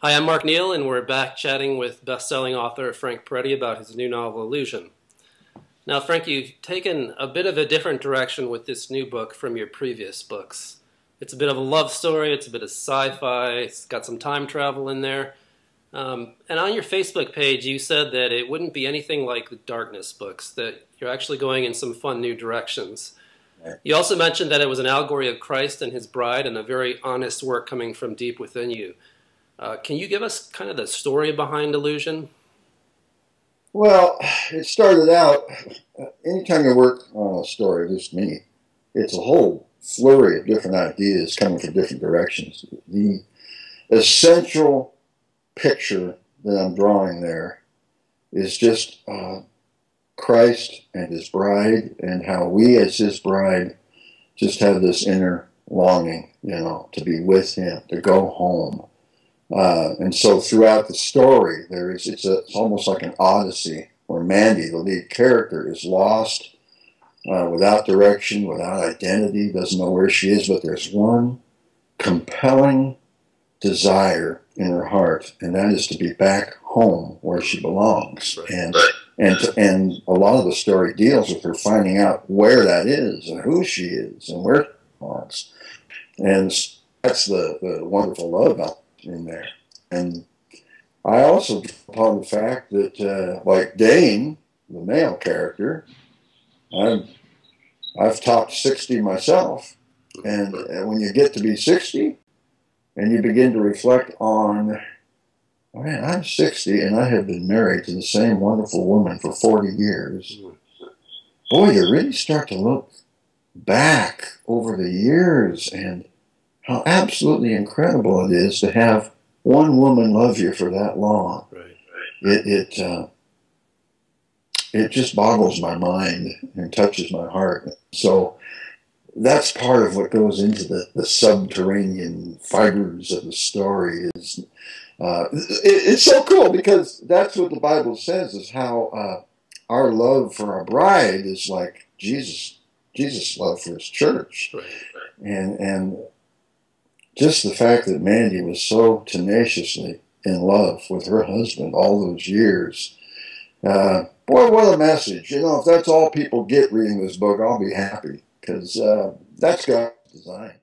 Hi, I'm Mark Neal, and we're back chatting with best-selling author Frank Peretti about his new novel, Illusion. Now, Frank, you've taken a bit of a different direction with this new book from your previous books. It's a bit of a love story, it's a bit of sci-fi, it's got some time travel in there. And on your Facebook page, you said that it wouldn't be anything like the Darkness books, that you're actually going in some fun new directions. You also mentioned that it was an allegory of Christ and his bride and a very honest work coming from deep within you. Can you give us kind of the story behind Illusion? Well, it started out, anytime you work on a story, at least me, it's a whole flurry of different ideas coming from different directions. The essential picture that I'm drawing there is just Christ and his bride, and how we as his bride just have this inner longing, to be with him, to go home. And so throughout the story, it's almost like an odyssey where Mandy, the lead character, is lost, without direction, without identity, doesn't know where she is, but there's one compelling desire in her heart, and that is to be back home where she belongs. And a lot of the story deals with her finding out where that is and who she is and where she belongs. And that's the wonderful love about in there. And I also draw upon the fact that, like Dane, the male character, I've topped 60 myself. And when you get to be 60 and you begin to reflect on, oh man, I'm 60 and I have been married to the same wonderful woman for 40 years. Boy, you really start to look back over the years and how absolutely incredible it is to have one woman love you for that long. It just boggles my mind and touches my heart. So that's part of what goes into the subterranean fibers of the story. It's so cool because that's what the Bible says is how our love for our bride is like Jesus' love for his church. And just the fact that Mandy was so tenaciously in love with her husband all those years. Boy, what a message. If that's all people get reading this book, I'll be happy because that's God's design.